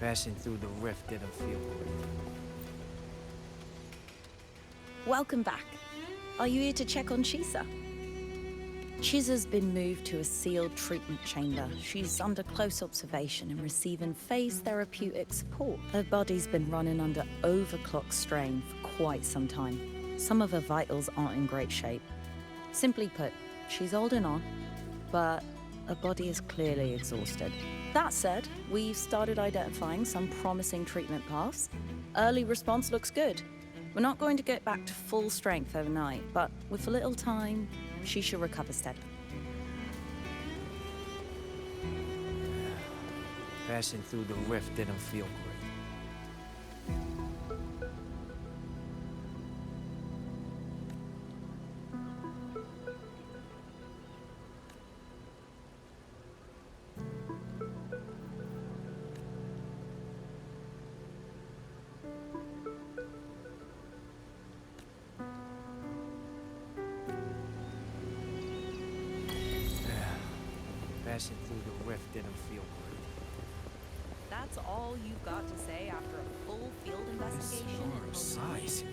Passing through the rift didn't feel good. Welcome back. Are you here to check on Chisa? Chisa's been moved to a sealed treatment chamber. She's under close observation and receiving phase therapeutic support. Her body's been running under overclock strain for quite some time. Some of her vitals aren't in great shape. Simply put, she's holding on, but her body is clearly exhausted. That said, we've started identifying some promising treatment paths. Early response looks good. We're not going to get back to full strength overnight, but with a little time, she should recover steadily. Passing through the rift didn't feel good. Passing through the rift didn't feel good. That's all you've got to say after a full field investigation? Size.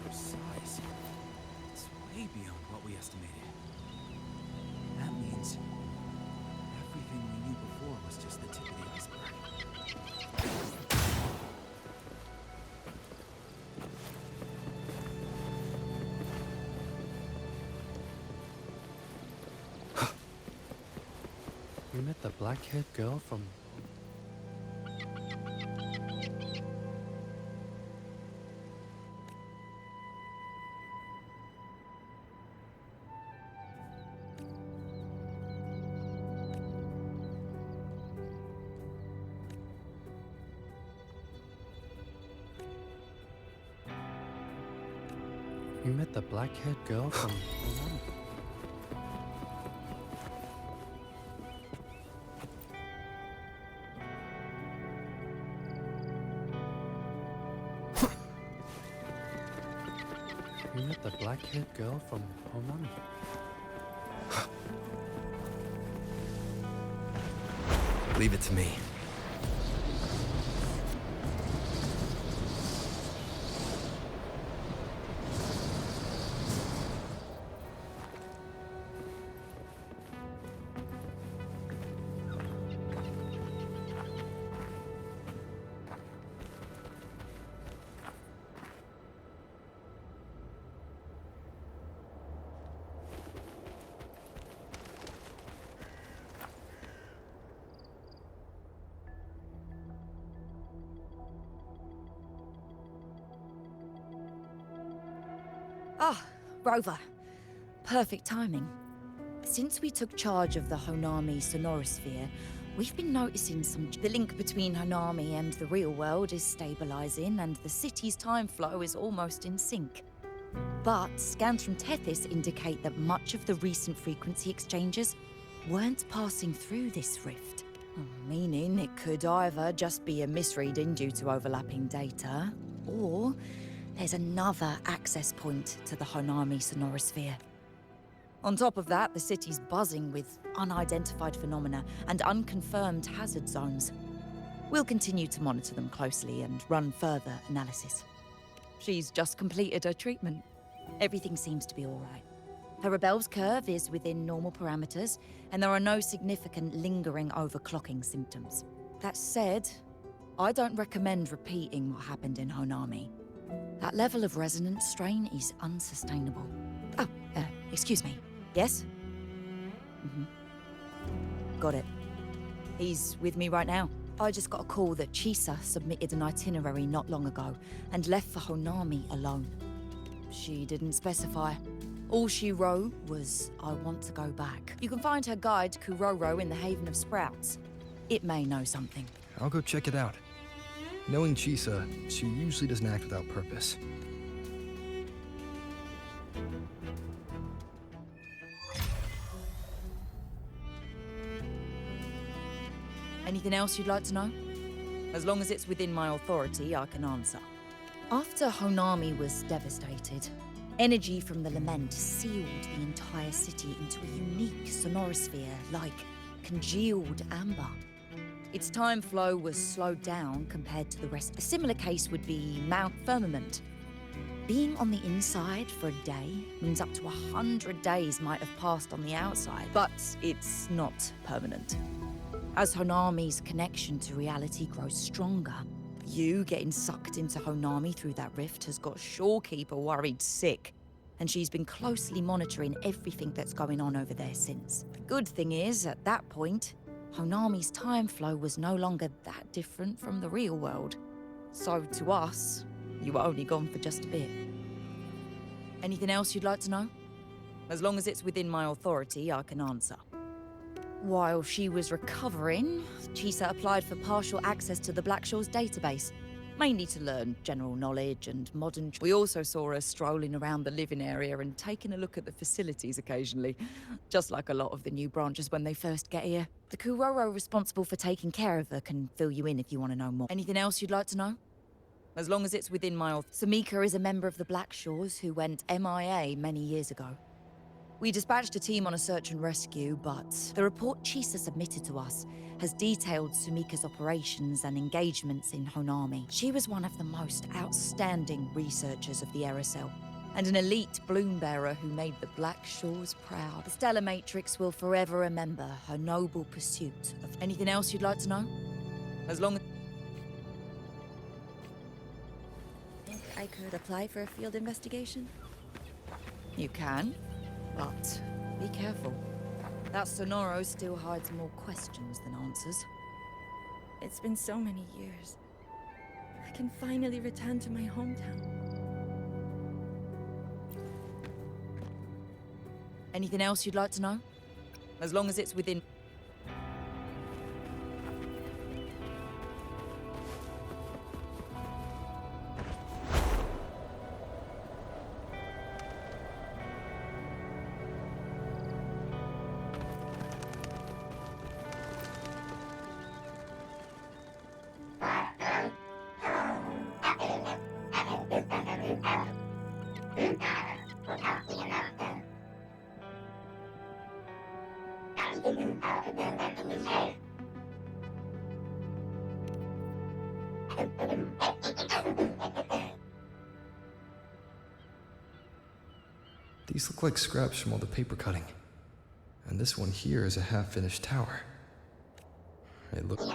Size. It's way beyond what we estimated. That means everything we knew before was just the tip of the iceberg. You met the black-haired girl from... You met the black-haired girl from... You met the black-haired girl from Honami. Leave it to me. Ah, Rover. Perfect timing. Since we took charge of the Honami sonorosphere, we've been noticing the link between Honami and the real world is stabilizing and the city's time flow is almost in sync. But scans from Tethys indicate that much of the recent frequency exchanges weren't passing through this rift. Meaning it could either just be a misreading due to overlapping data, or there's another access point to the Honami sonorosphere. On top of that, the city's buzzing with unidentified phenomena and unconfirmed hazard zones. We'll continue to monitor them closely and run further analysis. She's just completed her treatment. Everything seems to be all right. Her rebel's curve is within normal parameters, and there are no significant lingering overclocking symptoms. That said, I don't recommend repeating what happened in Honami. That level of resonance strain is unsustainable. Oh, excuse me. Yes? Got it. He's with me right now. I just got a call that Chisa submitted an itinerary not long ago and left for Honami alone. She didn't specify. All she wrote was, I want to go back. You can find her guide, Kuroro, in the Haven of Sprouts. It may know something. I'll go check it out. Knowing Chisa, she usually doesn't act without purpose. Anything else you'd like to know? As long as it's within my authority, I can answer. After Honami was devastated, energy from the lament sealed the entire city into a unique sonorosphere, like congealed amber. Its time flow was slowed down compared to the rest. A similar case would be Mount Firmament. Being on the inside for a day means up to 100 days might have passed on the outside, but it's not permanent. As Honami's connection to reality grows stronger, you getting sucked into Honami through that rift has got Shorekeeper worried sick, and she's been closely monitoring everything that's going on over there since. The good thing is, at that point, Honami's time flow was no longer that different from the real world. So to us, you were only gone for just a bit. Anything else you'd like to know? As long as it's within my authority, I can answer. While she was recovering, Chisa applied for partial access to the Black Shores database, mainly to learn general knowledge and modern... We also saw her strolling around the living area and taking a look at the facilities occasionally, just like a lot of the new branches when they first get here. The Kuroro responsible for taking care of her can fill you in if you want to know more. Anything else you'd like to know? As long as it's within my Samika is a member of the Black Shores who went MIA many years ago. We dispatched a team on a search and rescue, but the report Chisa submitted to us has detailed Sumika's operations and engagements in Honami. She was one of the most outstanding researchers of the Aerosol, and an elite bloom bearer who made the Black Shores proud. The Stellar Matrix will forever remember her noble pursuit of... Anything else you'd like to know? As long as... Think I could apply for a field investigation? You can. But be careful. That Sonoro still hides more questions than answers. It's been so many years. I can finally return to my hometown. Anything else you'd like to know? As long as it's within... These look like scraps from all the paper cutting. And this one here is a half-finished tower. It looks...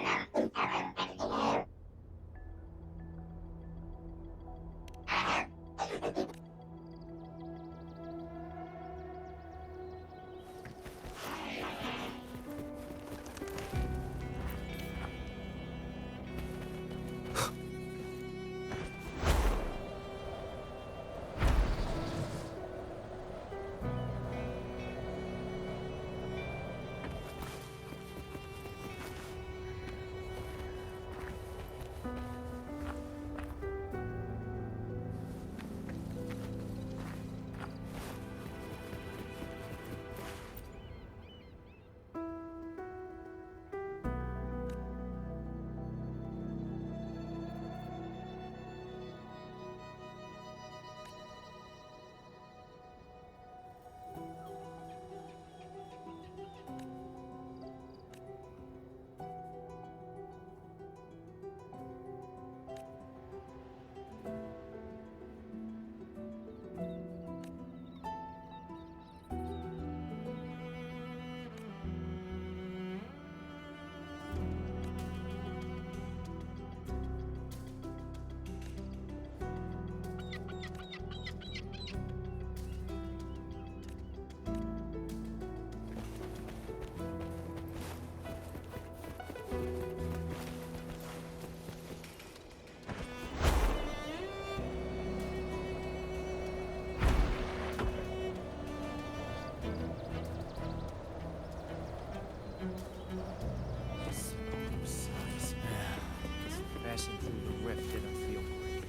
Smashing through the rift didn't feel great.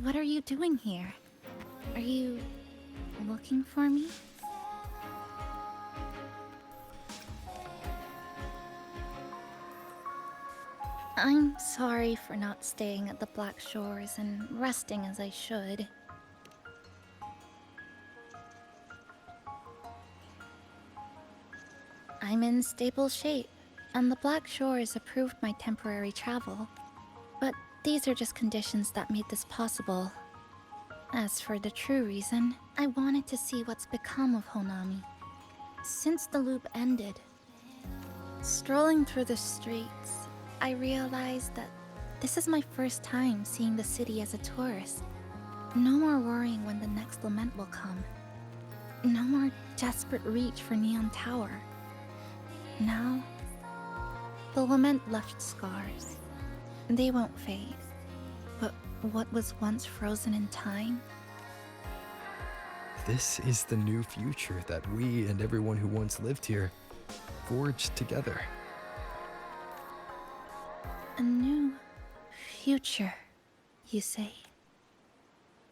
What are you doing here? Are you looking for me? I'm sorry for not staying at the Black Shores and resting as I should. I'm in stable shape, and the Black Shores approved my temporary travel. But these are just conditions that made this possible. As for the true reason, I wanted to see what's become of Honami. Since the loop ended, strolling through the streets, I realized that this is my first time seeing the city as a tourist. No more worrying when the next lament will come. No more desperate reach for Neon Tower. Now, the lament left scars. They won't fade. But what was once frozen in time? This is the new future that we and everyone who once lived here forged together. A new future, you say?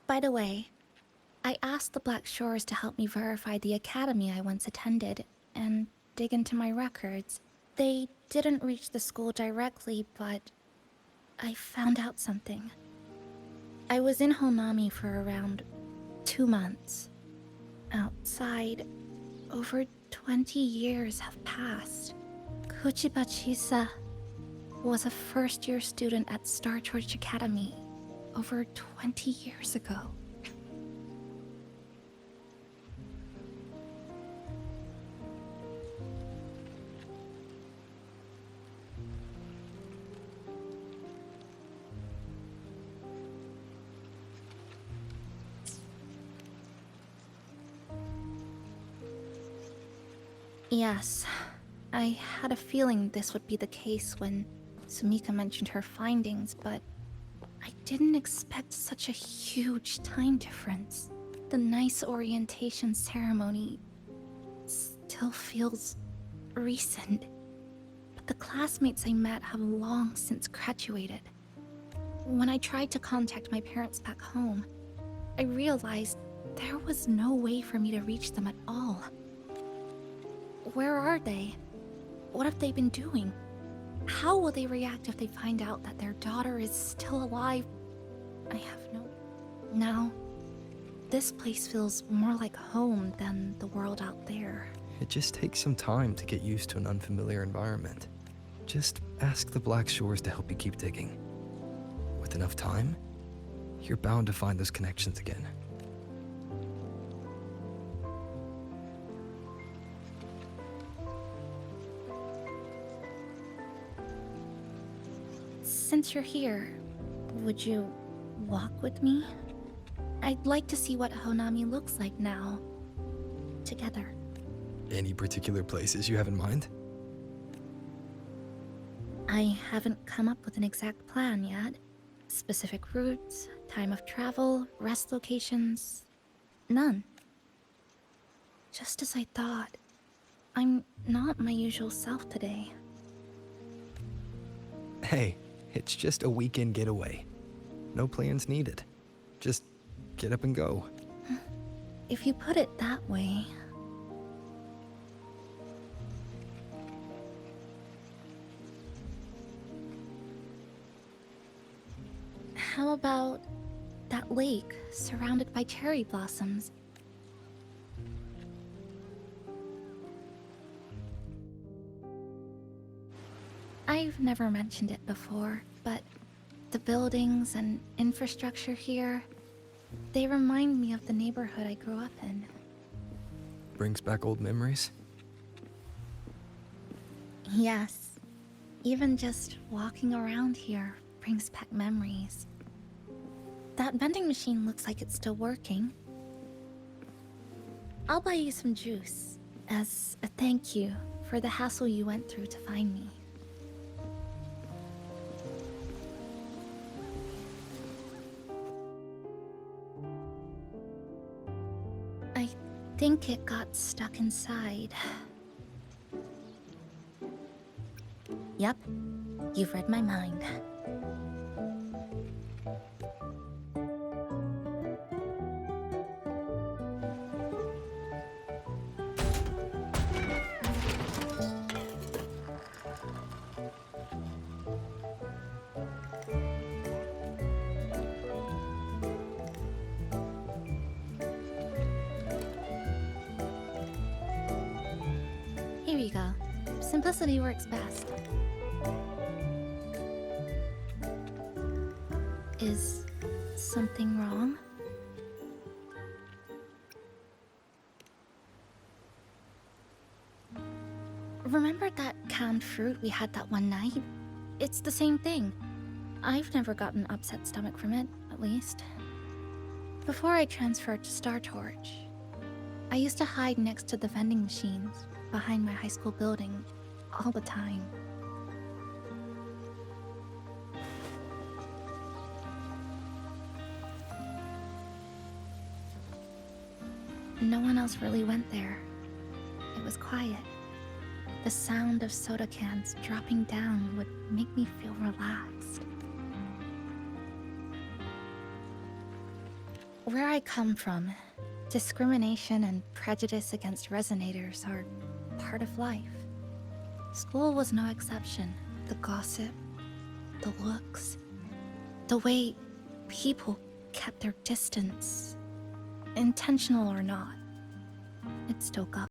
By the way, I asked the Black Shores to help me verify the academy I once attended and dig into my records. They didn't reach the school directly, but I found out something. I was in Honami for around 2 months. Outside, over 20 years have passed. Kuchiba Chisa was a first-year student at Star Church Academy over 20 years ago. Yes, I had a feeling this would be the case when Sumika mentioned her findings, but I didn't expect such a huge time difference. The nice orientation ceremony still feels recent, but the classmates I met have long since graduated. When I tried to contact my parents back home, I realized there was no way for me to reach them at all. Where are they? What have they been doing? How will they react if they find out that their daughter is still alive? I have no... Now, this place feels more like home than the world out there. It just takes some time to get used to an unfamiliar environment. Just ask the Black Shores to help you keep digging. With enough time, you're bound to find those connections again. Since you're here, would you walk with me? I'd like to see what Honami looks like now. Together. Any particular places you have in mind? I haven't come up with an exact plan yet. Specific routes, time of travel, rest locations... None. Just as I thought. I'm not my usual self today. Hey, it's just a weekend getaway. No plans needed. Just get up and go. If you put it that way. How about that lake surrounded by cherry blossoms? I've never mentioned it before, but the buildings and infrastructure here, they remind me of the neighborhood I grew up in. Brings back old memories? Yes. Even just walking around here brings back memories. That vending machine looks like it's still working. I'll buy you some juice as a thank you for the hassle you went through to find me. I think it got stuck inside. Yep, you've read my mind. Here you go. Simplicity works best. Is something wrong? Remember that canned fruit we had that one night? It's the same thing. I've never gotten upset stomach from it, at least. Before I transferred to Star Torch, I used to hide next to the vending machines behind my high school building all the time. No one else really went there. It was quiet. The sound of soda cans dropping down would make me feel relaxed. Where I come from, discrimination and prejudice against resonators are part of life. School was no exception. The gossip, the looks, the way people kept their distance, intentional or not, it still got